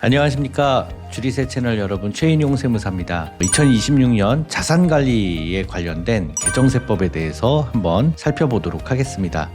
안녕하십니까. 주리세 채널 여러분, 최인용 세무사입니다. 2026년 자산관리에 관련된 개정세법에 대해서 한번 살펴보도록 하겠습니다.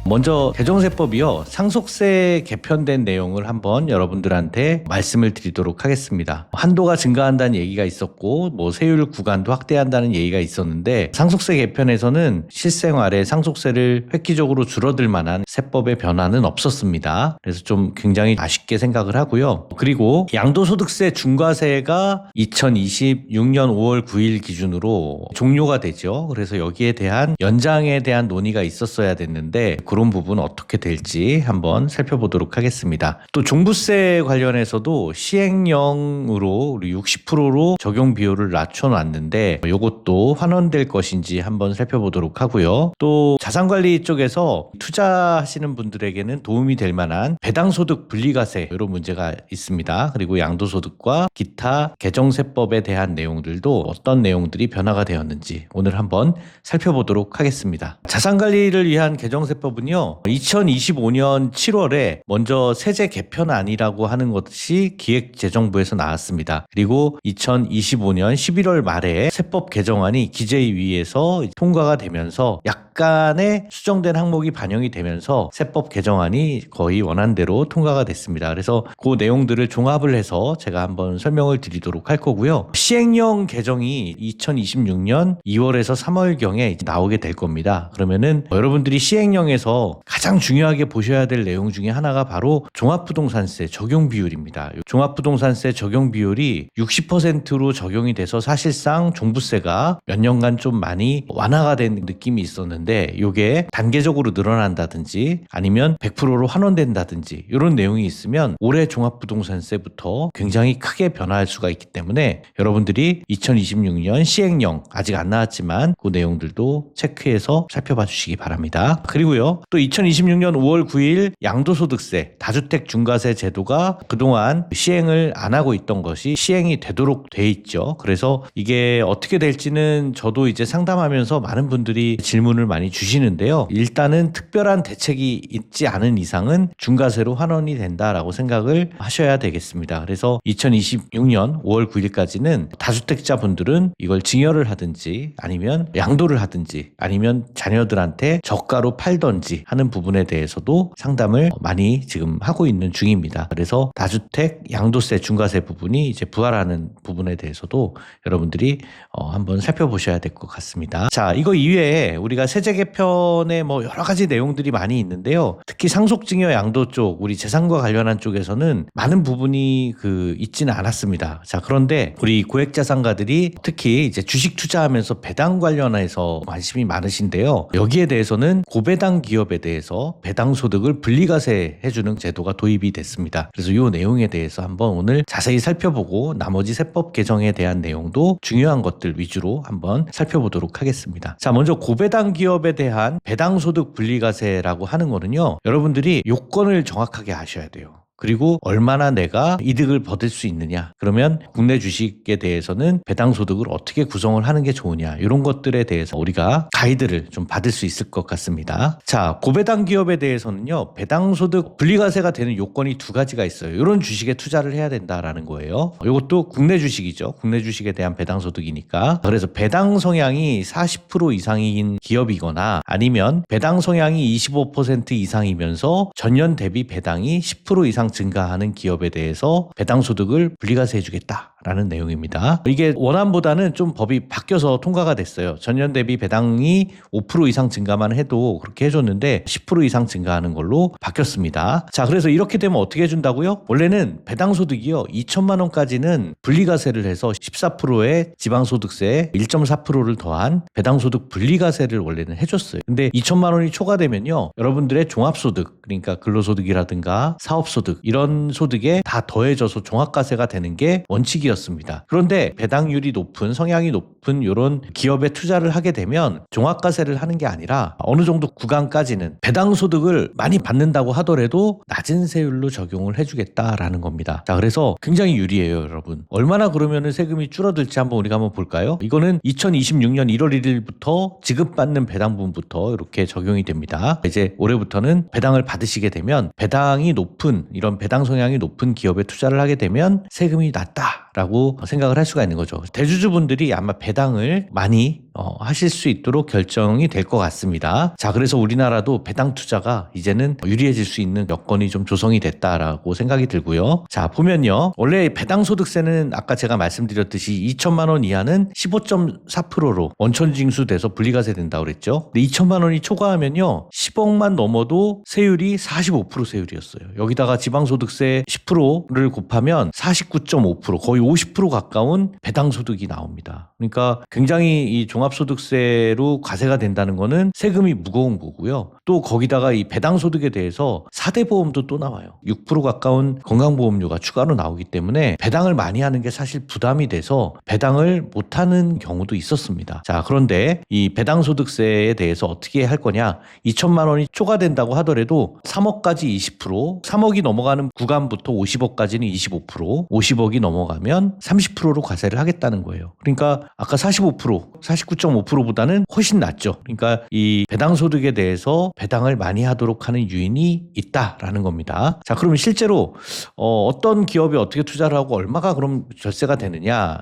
먼저 개정세법이요, 상속세 개편된 내용을 한번 여러분들한테 말씀을 드리도록 하겠습니다. 한도가 증가한다는 얘기가 있었고 세율 구간도 확대한다는 얘기가 있었는데, 상속세 개편에서는 실생활에 상속세를 획기적으로 줄어들 만한 세법의 변화는 없었습니다. 그래서 좀 굉장히 아쉽게 생각을 하고요. 그리고 양도소득세 중과세가 2026년 5월 9일 기준으로 종료가 되죠. 그래서 여기에 대한 연장에 대한 논의가 있었어야 됐는데 그런 부분 어떻게 될지 한번 살펴보도록 하겠습니다. 또 종부세 관련해서도 시행령으로 우리 60%로 적용 비율을 낮춰놨는데 이것도 환원될 것인지 한번 살펴보도록 하고요. 또 자산관리 쪽에서 투자하시는 분들에게는 도움이 될 만한 배당소득 분리과세 이런 문제가 있습니다. 그리고 양도소득과 기타 개정세법에 대한 내용들도 어떤 내용들이 변화가 되었는지 오늘 한번 살펴보도록 하겠습니다. 자산관리를 위한 개정세법은요, 2025년 7월에 먼저 세제 개편안이라고 하는 것이 기획재정부에서 나왔습니다. 그리고 2025년 11월 말에 세법 개정안이 기재위에서 통과가 되면서 약간의 수정된 항목이 반영이 되면서 세법 개정안이 거의 원안대로 통과가 됐습니다. 그래서 그 내용들을 종합을 해서 제가 한번 설명을 드리도록 할 거고요. 시행령 개정이 2026년 2월에서 3월경에 나오게 될 겁니다. 그러면은 여러분들이 시행령에서 가장 중요하게 보셔야 될 내용 중에 하나가 바로 종합부동산세 적용 비율입니다. 종합부동산세 적용 비율이 60%로 적용이 돼서 사실상 종부세가 몇 년간 좀 많이 완화가 된 느낌이 있었는데, 이게 단계적으로 늘어난다든지 아니면 100%로 환원된다든지 이런 내용이 있으면 올해 종합부동산세부터 굉장히 크게 변화할 수가 있기 때문에 여러분들이 2026년 시행령 아직 안 나왔지만 그 내용들도 체크해서 살펴봐 주시기 바랍니다. 그리고요, 또 2026년 5월 9일 양도소득세 다주택 중과세 제도가 그동안 시행을 안 하고 있던 것이 시행이 되도록 돼 있죠. 그래서 이게 어떻게 될지는 저도 이제 상담하면서 많은 분들이 질문을 많이 주시는데요. 일단은 특별한 대책이 있지 않은 이상은 중과세로 환원이 된다라고 생각을 하셔야 되겠습니다. 그래서 2026년 5월 9일까지는 다주택자 분들은 이걸 증여를 하든지 아니면 양도를 하든지 아니면 자녀들한테 저가로 팔던지 하는 부분에 대해서도 상담을 많이 지금 하고 있는 중입니다. 그래서 다주택 양도세 중과세 부분이 이제 부활하는 부분에 대해서도 여러분들이 한번 살펴보셔야 될 것 같습니다. 자, 이거 이외에 우리가 세제 개편에 여러 가지 내용들이 많이 있는데요. 특히 상속증여 양도 쪽, 우리 재산과 관련한 쪽에서는 많은 부분이 있지는 않았습니다. 자, 그런데 우리 고액자산가들이 특히 이제 주식 투자하면서 배당 관련해서 관심이 많으신데요. 여기에 대해서는 고배당 기업에 대해서 배당소득을 분리과세 해주는 제도가 도입이 됐습니다. 그래서 이 내용에 대해서 한번 오늘 자세히 살펴보고 나머지 세법 개정에 대한 내용도 중요한 것들 위주로 한번 살펴보도록 하겠습니다. 자, 먼저 고배당 기업에 대한 배당소득 분리과세라고 하는 거는요, 여러분들이 요건을 정확하게 아셔야 돼요. 그리고 얼마나 내가 이득을 받을 수 있느냐, 그러면 국내 주식에 대해서는 배당소득을 어떻게 구성을 하는 게 좋으냐, 이런 것들에 대해서 우리가 가이드를 좀 받을 수 있을 것 같습니다. 자, 고배당 기업에 대해서는요, 배당소득 분리과세가 되는 요건이 두 가지가 있어요. 이런 주식에 투자를 해야 된다라는 거예요. 이것도 국내 주식이죠. 국내 주식에 대한 배당소득이니까. 그래서 배당 성향이 40% 이상인 기업이거나 아니면 배당 성향이 25% 이상이면서 전년 대비 배당이 10% 이상 증가하는 기업에 대해서 배당소득을 분리과세 해주겠다라는 내용입니다. 이게 원안보다는 좀 법이 바뀌어서 통과가 됐어요. 전년 대비 배당이 5% 이상 증가만 해도 그렇게 해줬는데 10% 이상 증가하는 걸로 바뀌었습니다. 자, 그래서 이렇게 되면 어떻게 해준다고요? 원래는 배당소득이요, 2천만 원까지는 분리과세를 해서 14%의 지방소득세 1.4%를 더한 배당소득 분리과세를 원래는 해줬어요. 근데 2천만 원이 초과되면요, 여러분들의 종합소득, 그러니까 근로소득이라든가 사업소득, 이런 소득에 다 더해져서 종합과세가 되는 게 원칙이었어요. 주식이었습니다. 그런데 배당률이 높은 성향이 높은 이런 기업에 투자를 하게 되면 종합과세를 하는 게 아니라 어느 정도 구간까지는 배당 소득을 많이 받는다고 하더라도 낮은 세율로 적용을 해주겠다라는 겁니다. 자, 그래서 굉장히 유리해요, 여러분. 얼마나 그러면 세금이 줄어들지 우리가 한번 볼까요? 이거는 2026년 1월 1일부터 지급받는 배당분부터 이렇게 적용이 됩니다. 이제 올해부터는 배당을 받으시게 되면 배당이 높은 이런 배당 성향이 높은 기업에 투자를 하게 되면 세금이 낮다라고 생각을 할 수가 있는 거죠. 대주주분들이 아마 배당을 많이 하실 수 있도록 결정이 될 것 같습니다. 자, 그래서 우리나라도 배당 투자가 이제는 유리해질 수 있는 여건이 좀 조성이 됐다라고 생각이 들고요. 자, 보면요. 원래 배당 소득세는 아까 제가 말씀드렸듯이 2천만 원 이하는 15.4%로 원천 징수돼서 분리과세 된다고 그랬죠. 근데 2천만 원이 초과하면요. 10억만 넘어도 세율이 45% 세율이었어요. 여기다가 지방소득세 10%를 곱하면 49.5% 거의 50% 가까운 배당 소득이 나옵니다. 그러니까 굉장히 이 종합소득세로 과세가 된다는 거는 세금이 무거운 거고요. 또 거기다가 이 배당소득에 대해서 4대 보험도 또 나와요. 6% 가까운 건강보험료가 추가로 나오기 때문에 배당을 많이 하는 게 사실 부담이 돼서 배당을 못하는 경우도 있었습니다. 자, 그런데 이 배당소득세에 대해서 어떻게 할 거냐. 2천만 원이 초과된다고 하더라도 3억까지 20%, 3억이 넘어가는 구간부터 50억까지는 25%, 50억이 넘어가면 30%로 과세를 하겠다는 거예요. 그러니까 아까 45%, 49.5%보다는 훨씬 낮죠. 그러니까 이 배당소득에 대해서 배당을 많이 하도록 하는 유인이 있다라는 겁니다. 자, 그러면 실제로 어떤 기업에 어떻게 투자를 하고 얼마가 그럼 절세가 되느냐?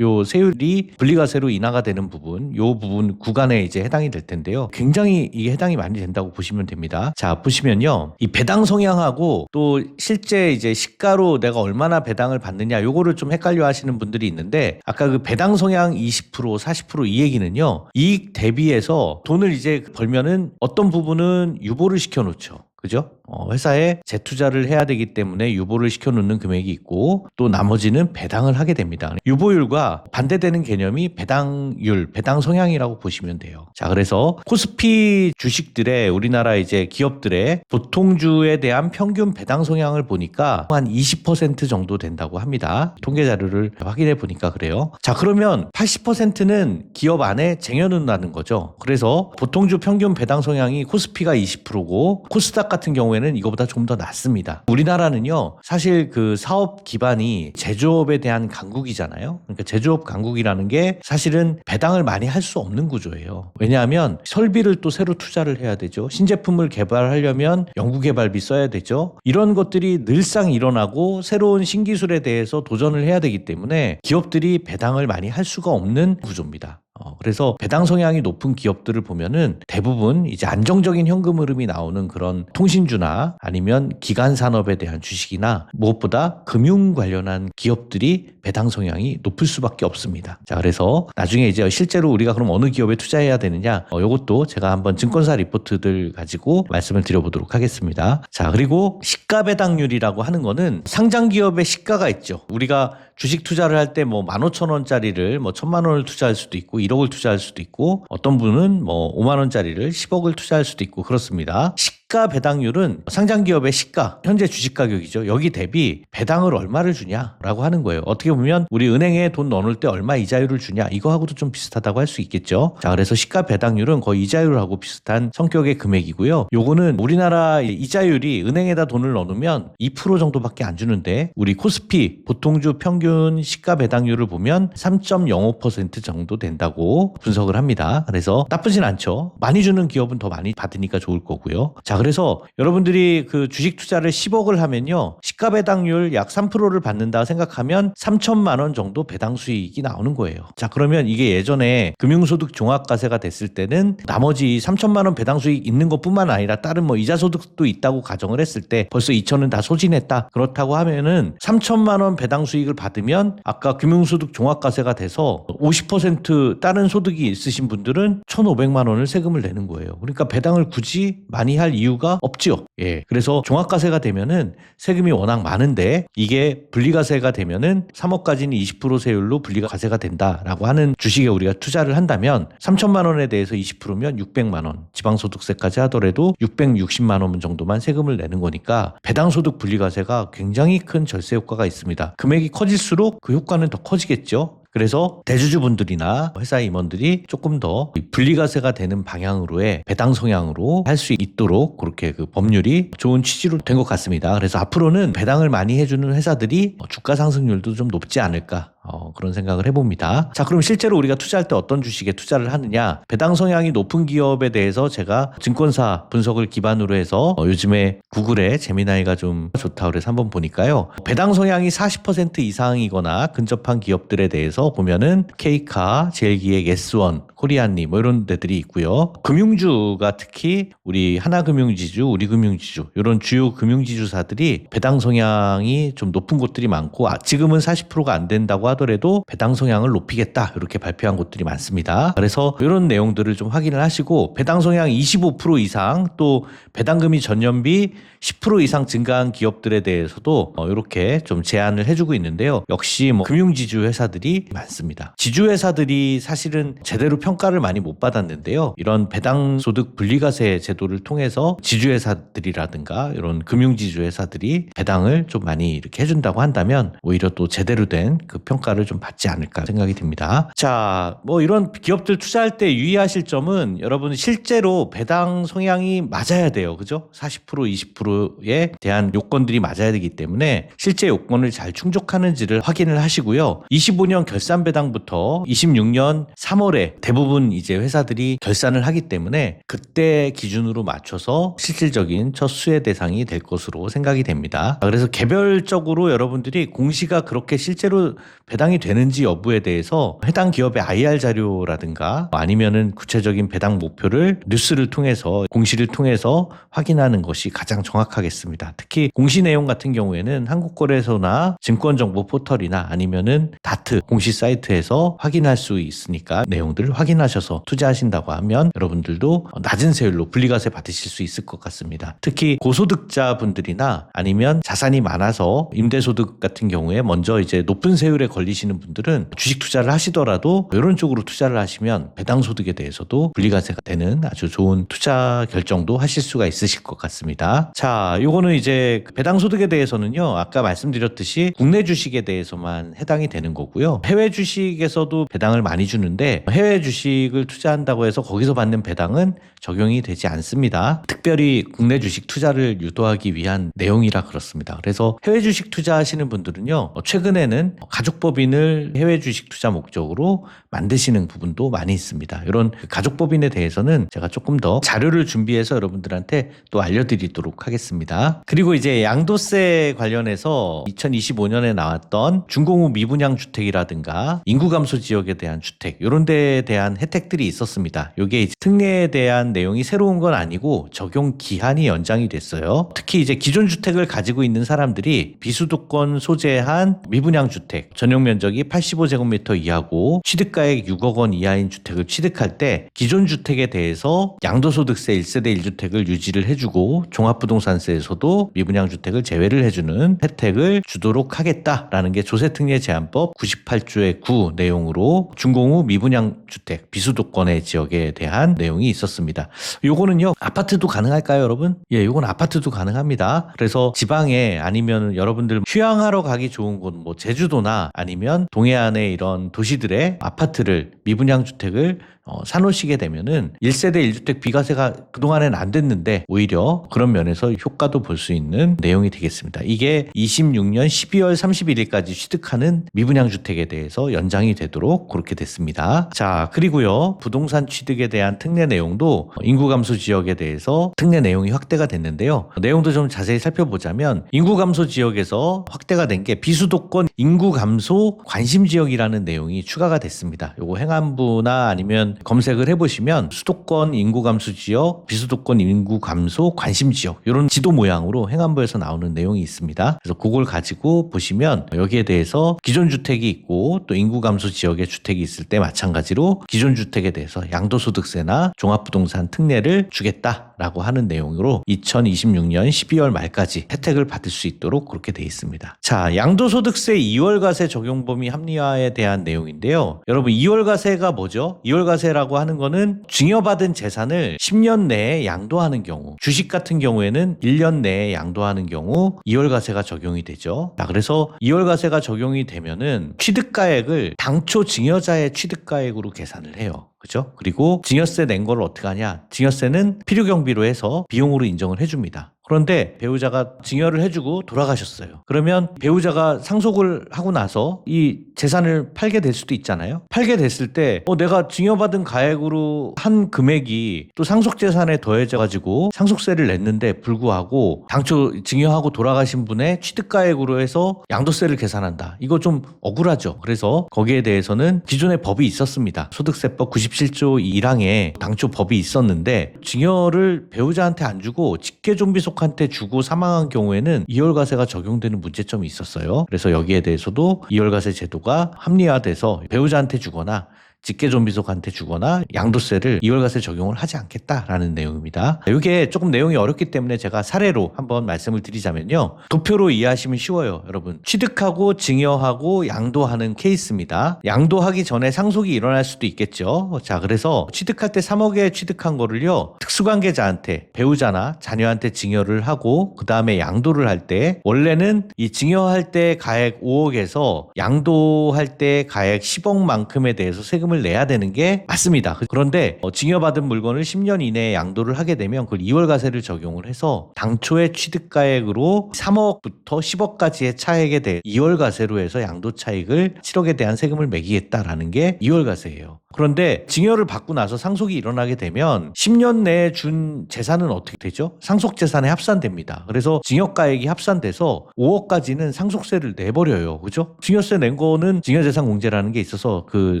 요 세율이 분리과세로 인하가 되는 부분, 요 부분 구간에 이제 해당이 될 텐데요. 굉장히 이게 해당이 많이 된다고 보시면 됩니다. 자, 보시면요. 이 배당 성향하고 또 실제 이제 시가로 내가 얼마나 배당을 받느냐 요거를 좀 헷갈려 하시는 분들이 있는데 아까 그 배당 성향 20%, 40%이 얘기는요. 이익 대비해서 돈을 이제 벌면은 어떤 부분은 유보를 시켜 놓죠. 그죠? 회사에 재투자를 해야 되기 때문에 유보를 시켜놓는 금액이 있고 또 나머지는 배당을 하게 됩니다. 유보율과 반대되는 개념이 배당률, 배당 성향이라고 보시면 돼요. 자, 그래서 코스피 주식들의 우리나라 이제 기업들의 보통주에 대한 평균 배당 성향을 보니까 한 20% 정도 된다고 합니다. 통계 자료를 확인해 보니까 그래요. 자, 그러면 80%는 기업 안에 쟁여놓는다는 거죠. 그래서 보통주 평균 배당 성향이 코스피가 20%고 코스닥 같은 경우에는 이거보다 조금 더 낮습니다. 우리나라는요, 사실 그 사업 기반이 제조업에 대한 강국이잖아요. 그러니까 제조업 강국이라는 게 사실은 배당을 많이 할 수 없는 구조예요. 왜냐하면 설비를 또 새로 투자를 해야 되죠. 신제품을 개발하려면 연구개발비 써야 되죠. 이런 것들이 늘상 일어나고 새로운 신기술에 대해서 도전을 해야 되기 때문에 기업들이 배당을 많이 할 수가 없는 구조입니다. 그래서 배당 성향이 높은 기업들을 보면은 대부분 이제 안정적인 현금 흐름이 나오는 그런 통신주나 아니면 기간 산업에 대한 주식이나 무엇보다 금융 관련한 기업들이 배당 성향이 높을 수밖에 없습니다. 자, 그래서 나중에 이제 실제로 우리가 그럼 어느 기업에 투자해야 되느냐, 요것도 제가 한번 증권사 리포트들 가지고 말씀을 드려보도록 하겠습니다. 자, 그리고 시가 배당률이라고 하는 거는 상장 기업의 시가가 있죠. 우리가 주식 투자를 할 때 뭐 15,000원짜리를 뭐 1,000만 원을 투자할 수도 있고 1억을 투자할 수도 있고 어떤 분은 뭐 5만 원짜리를 10억을 투자할 수도 있고 그렇습니다. 시가 배당률은 상장 기업의 시가, 현재 주식 가격이죠. 여기 대비 배당을 얼마를 주냐라고 하는 거예요. 어떻게 보면 우리 은행에 돈 넣을 때 얼마 이자율을 주냐 이거하고도 좀 비슷하다고 할 수 있겠죠. 자, 그래서 시가 배당률은 거의 이자율하고 비슷한 성격의 금액이고요. 요거는 우리나라 이자율이 은행에다 돈을 넣으면 2% 정도밖에 안 주는데 우리 코스피 보통주 평균 시가 배당률을 보면 3.05% 정도 된다고 분석을 합니다. 그래서 나쁘진 않죠. 많이 주는 기업은 더 많이 받으니까 좋을 거고요. 자, 그래서 여러분들이 그 주식 투자를 10억을 하면요. 시가 배당률 약 3%를 받는다 생각하면 3천만 원 정도 배당 수익이 나오는 거예요. 자, 그러면 이게 예전에 금융소득 종합과세가 됐을 때는 나머지 3천만 원 배당 수익 있는 것뿐만 아니라 다른 뭐 이자 소득도 있다고 가정을 했을 때 벌써 2천은 다 소진했다. 그렇다고 하면은 3천만 원 배당 수익을 받으면 아까 금융소득 종합과세가 돼서 50% 다른 소득이 있으신 분들은 1,500만 원을 세금을 내는 거예요. 그러니까 배당을 굳이 많이 할 이유가 이유가 없지요. 예. 그래서 종합과세가 되면은 세금이 워낙 많은데 이게 분리과세가 되면은 3억까지는 20% 세율로 분리과세가 된다라고 하는 주식에 우리가 투자를 한다면 3천만 원에 대해서 20%면 600만 원, 지방소득세까지 하더라도 660만 원 정도만 세금을 내는 거니까 배당소득 분리과세가 굉장히 큰 절세 효과가 있습니다. 금액이 커질수록 그 효과는 더 커지겠죠. 그래서 대주주분들이나 회사 임원들이 조금 더 분리과세가 되는 방향으로의 배당 성향으로 할 수 있도록 그렇게 그 법률이 좋은 취지로 된 것 같습니다. 그래서 앞으로는 배당을 많이 해주는 회사들이 주가 상승률도 좀 높지 않을까 그런 생각을 해봅니다. 자, 그럼 실제로 우리가 투자할 때 어떤 주식에 투자를 하느냐? 배당 성향이 높은 기업에 대해서 제가 증권사 분석을 기반으로 해서 요즘에 구글에 제미나이가 좀 좋다 그래서 한번 보니까요. 배당 성향이 40% 이상이거나 근접한 기업들에 대해서 보면은 K카, 제일기획, S1, 코리안리 뭐 이런 데들이 있고요. 금융주가 특히 우리 하나금융지주, 우리금융지주 이런 주요 금융지주사들이 배당 성향이 좀 높은 곳들이 많고 지금은 40%가 안 된다고 하더라도 배당 성향을 높이겠다 이렇게 발표한 곳들이 많습니다. 그래서 이런 내용들을 좀 확인을 하시고 배당 성향 25% 이상 또 배당금이 전년비 10% 이상 증가한 기업들에 대해서도 이렇게 좀 제안을 해주고 있는데요. 역시 뭐 금융지주 회사들이 많습니다. 지주회사들이 사실은 제대로 평가를 많이 못 받았는데요. 이런 배당소득 분리과세 제도를 통해서 지주회사들이라든가 이런 금융지주회사들이 배당을 좀 많이 이렇게 해준다고 한다면 오히려 또 제대로 된 그 평가를 좀 받지 않을까 생각이 듭니다. 자, 뭐 이런 기업들 투자할 때 유의하실 점은 여러분 실제로 배당 성향이 맞아야 돼요. 그죠? 40% 20%에 대한 요건들이 맞아야 되기 때문에 실제 요건을 잘 충족하는지를 확인을 하시고요. 25년 결산 배당부터 26년 3월에 대부분 이제 회사들이 결산을 하기 때문에 그때 기준으로 맞춰서 실질적인 첫 수혜 대상이 될 것으로 생각이 됩니다. 그래서 개별적으로 여러분들이 공시가 그렇게 실제로 배당이 되는지 여부에 대해서 해당 기업의 IR 자료라든가 아니면은 구체적인 배당 목표를 뉴스를 통해서 공시를 통해서 확인하는 것이 가장 정확하겠습니다. 특히 공시 내용 같은 경우에는 한국거래소나 증권정보 포털이나 아니면은 다트 공시 사이트에서 확인할 수 있으니까 내용들을 확인하셔서 투자하신다고 하면 여러분들도 낮은 세율로 분리과세 받으실 수 있을 것 같습니다. 특히 고소득자 분들이나 아니면 자산이 많아서 임대소득 같은 경우에 먼저 이제 높은 세율에 걸리시는 분들은 주식 투자를 하시더라도 이런 쪽으로 투자를 하시면 배당소득에 대해서도 분리과세가 되는 아주 좋은 투자 결정도 하실 수가 있으실 것 같습니다. 자, 요거는 이제 배당소득에 대해서는요, 아까 말씀드렸듯이 국내 주식에 대해서만 해당이 되는 거고요. 해외 주식에서도 배당을 많이 주는데 해외 주식을 투자한다고 해서 거기서 받는 배당은 적용이 되지 않습니다. 특별히 국내 주식 투자를 유도하기 위한 내용이라 그렇습니다. 그래서 해외 주식 투자하시는 분들은요, 최근에는 가족법인을 해외 주식 투자 목적으로 만드시는 부분도 많이 있습니다. 이런 가족법인에 대해서는 제가 조금 더 자료를 준비해서 여러분들한테 또 알려드리도록 하겠습니다. 그리고 이제 양도세 관련해서 2025년에 나왔던 준공후 미분양 주택이라든가 인구 감소 지역에 대한 주택 이런 데에 대한 혜택들이 있었습니다. 이게 이제 특례에 대한 내용이 새로운 건 아니고 적용 기한이 연장이 됐어요. 특히 이제 기존 주택을 가지고 있는 사람들이 비수도권 소재한 미분양 주택 전용 면적이 85제곱미터 이하고 취득가액 6억 원 이하인 주택을 취득할 때 기존 주택에 대해서 양도소득세 1세대 1주택을 유지를 해주고 종합부동산세에서도 미분양 주택을 제외를 해주는 혜택을 주도록 하겠다라는 게 조세특례제한법 98조의 9 내용으로 준공후 미분양 주택 비수도권의 지역에 대한 내용이 있었습니다. 요거는요, 아파트도 가능할까요, 여러분? 예, 요건 아파트도 가능합니다. 그래서 지방에 아니면 여러분들 휴양하러 가기 좋은 곳 뭐 제주도나 아니면 동해안의 이런 도시들의 아파트를 미분양 주택을 사놓으시게 되면은 1세대 1주택 비과세가 그동안에는 안 됐는데 오히려 그런 면에서 효과도 볼 수 있는 내용이 되겠습니다. 이게 26년 12월 31일까지 취득하는 미분양 주택에 대해서 연장이 되도록 그렇게 됐습니다. 자, 그리고요, 부동산 취득에 대한 특례 내용도 인구 감소 지역에 대해서 특례 내용이 확대가 됐는데요. 내용도 좀 자세히 살펴보자면 인구 감소 지역에서 확대가 된 게 비수도권 인구 감소 관심 지역이라는 내용이 추가가 됐습니다. 요거 행안부나 아니면 검색을 해보시면 수도권 인구 감소 지역, 비수도권 인구 감소 관심 지역 이런 지도 모양으로 행안부에서 나오는 내용이 있습니다. 그래서 그걸 가지고 보시면 여기에 대해서 기존 주택이 있고 또 인구 감소 지역에 주택이 있을 때 마찬가지로 기존 주택에 대해서 양도소득세나 종합부동산 특례를 주겠다. 라고 하는 내용으로 2026년 12월 말까지 혜택을 받을 수 있도록 그렇게 돼 있습니다. 자, 양도소득세 2월과세 적용 범위 합리화에 대한 내용인데요. 여러분 2월과세가 뭐죠? 2월과세라고 하는 거는 증여받은 재산을 10년 내에 양도하는 경우, 주식 같은 경우에는 1년 내에 양도하는 경우 2월과세가 적용이 되죠. 자, 그래서 2월과세가 적용이 되면은 취득가액을 당초 증여자의 취득가액으로 계산을 해요. 그죠? 그리고 증여세 낸 걸 어떻게 하냐? 증여세는 필요경비로 해서 비용으로 인정을 해줍니다. 그런데 배우자가 증여를 해주고 돌아가셨어요. 그러면 배우자가 상속을 하고 나서 이 재산을 팔게 될 수도 있잖아요. 팔게 됐을 때 내가 증여받은 가액으로 한 금액이 또 상속재산에 더해져가지고 상속세를 냈는데 불구하고 당초 증여하고 돌아가신 분의 취득가액으로 해서 양도세를 계산한다. 이거 좀 억울하죠. 그래서 거기에 대해서는 기존에 법이 있었습니다. 소득세법 97조 1항에 당초 법이 있었는데 증여를 배우자한테 안 주고 직계존비속 한테 주고 사망한 경우에는 2월과세가 적용되는 문제점이 있었어요. 그래서 여기에 대해서도 2월과세 제도가 합리화돼서 배우자한테 주거나 직계존비속한테 주거나 양도세를 2월과세 적용을 하지 않겠다라는 내용입니다. 이게 조금 내용이 어렵기 때문에 제가 사례로 한번 말씀을 드리자면요. 도표로 이해하시면 쉬워요. 여러분 취득하고 증여하고 양도하는 케이스입니다. 양도하기 전에 상속이 일어날 수도 있겠죠. 자, 그래서 취득할 때 3억에 취득한 거를요, 특수관계자한테 배우자나 자녀한테 증여를 하고 그 다음에 양도를 할 때 원래는 이 증여할 때 가액 5억에서 양도할 때 가액 10억만큼에 대해서 세금을 내야 되는 게 맞습니다. 그런데 증여받은 물건을 10년 이내에 양도를 하게 되면 그걸 2월과세를 적용을 해서 당초의 취득가액으로 3억부터 10억까지의 차액에 대해 2월과세로 해서 양도 차익을 7억에 대한 세금을 매기겠다라는 게 2월과세예요. 그런데 증여를 받고 나서 상속이 일어나게 되면 10년 내에 준 재산은 어떻게 되죠? 상속재산에 합산됩니다. 그래서 증여가액이 합산돼서 5억까지는 상속세를 내버려요. 그죠? 증여세 낸 거는 증여재산공제라는 게 있어서 그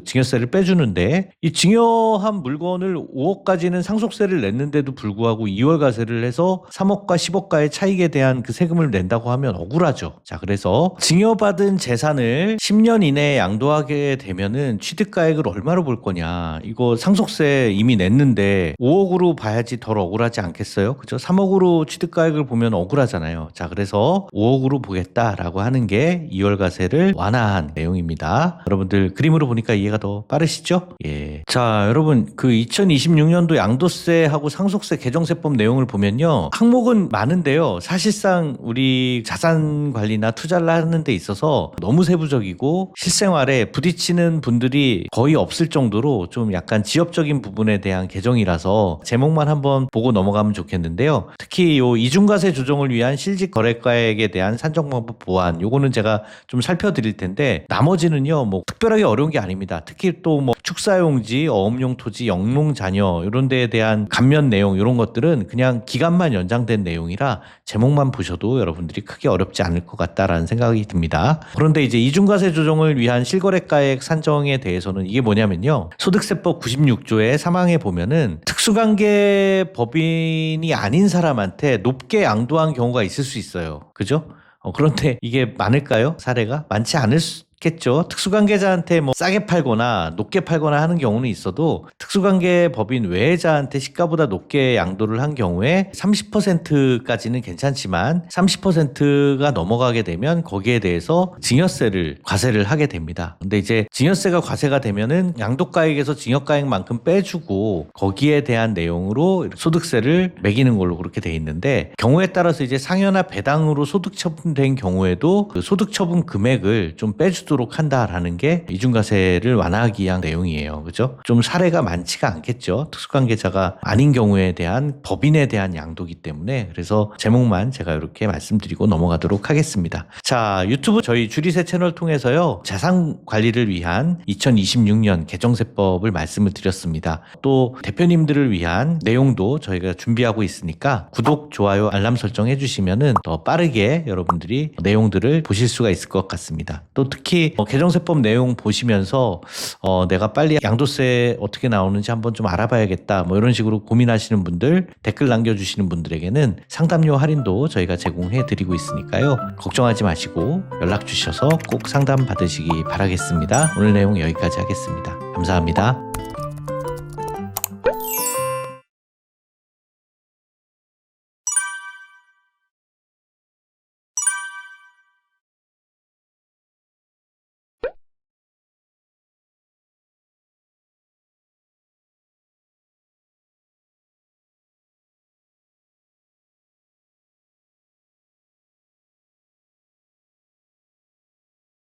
증여세를 빼주는데 이 증여한 물건을 5억까지는 상속세를 냈는데도 불구하고 2월과세를 해서 3억과 10억가의 차익에 대한 그 세금을 낸다고 하면 억울하죠. 자, 그래서 증여받은 재산을 10년 이내에 양도하게 되면은 취득가액을 얼마로 볼 거냐. 이거 상속세 이미 냈는데 5억으로 봐야지 덜 억울하지 않겠어요? 그죠? 3억으로 취득가액을 보면 억울하잖아요. 자, 그래서 5억으로 보겠다라고 하는 게 2월과세를 완화한 내용입니다. 여러분들 그림으로 보니까 이해가 더 빠르시죠? 예. 자, 여러분 그 2026년도 양도세하고 상속세 개정세법 내용을 보면요. 항목은 많은데요. 사실상 우리 자산 관리나 투자를 하는 데 있어서 너무 세부적이고 실생활에 부딪히는 분들이 거의 없을 정도로 좀 약간 지엽적인 부분에 대한 개정이라서 제목만 한번 보고 넘어가면 좋겠는데요. 특히 요 이중과세 조정을 위한 실직 거래가액에 대한 산정 방법 보완, 요거는 제가 좀 살펴드릴 텐데 나머지는요 뭐 특별하게 어려운 게 아닙니다. 특히 또 뭐 축사용지, 어업용 토지, 영농 자녀 이런 데에 대한 감면 내용 이런 것들은 그냥 기간만 연장된 내용이라 제목만 보셔도 여러분들이 크게 어렵지 않을 것 같다라는 생각이 듭니다. 그런데 이제 이중과세 조정을 위한 실거래가액 산정에 대해서는 이게 뭐냐면요. 소득세법 96조의 3항에 보면은 특수관계 법인이 아닌 사람한테 높게 양도한 경우가 있을 수 있어요. 그죠? 그런데 이게 많을까요? 사례가? 많지 않을 수 겠죠. 특수관계자한테 뭐 싸게 팔거나 높게 팔거나 하는 경우는 있어도 특수관계 법인 외자한테 시가보다 높게 양도를 한 경우에 30%까지는 괜찮지만 30%가 넘어가게 되면 거기에 대해서 증여세를 과세를 하게 됩니다. 근데 이제 증여세가 과세가 되면은 양도가액에서 증여가액만큼 빼주고 거기에 대한 내용으로 소득세를 매기는 걸로 그렇게 돼 있는데 경우에 따라서 이제 상여나 배당으로 소득 처분된 경우에도 그 소득 처분 금액을 좀 빼주 도록 한다라는 게 이중과세를 완화하기 위한 내용이에요. 그죠? 좀 사례가 많지가 않겠죠. 특수관계자가 아닌 경우에 대한 법인에 대한 양도기 때문에 그래서 제목만 제가 이렇게 말씀드리고 넘어가도록 하겠습니다. 자, 유튜브 저희 주리세 채널 통해서요. 재산 관리를 위한 2026년 개정세법을 말씀을 드렸습니다. 또 대표님들을 위한 내용도 저희가 준비하고 있으니까 구독, 좋아요, 알람 설정해 주시면은 더 빠르게 여러분들이 내용들을 보실 수가 있을 것 같습니다. 또 특히 개정세법 내용 보시면서 내가 빨리 양도세 어떻게 나오는지 한번 좀 알아봐야겠다 뭐 이런 식으로 고민하시는 분들 댓글 남겨주시는 분들에게는 상담료 할인도 저희가 제공해 드리고 있으니까요. 걱정하지 마시고 연락 주셔서 꼭 상담 받으시기 바라겠습니다. 오늘 내용 여기까지 하겠습니다. 감사합니다.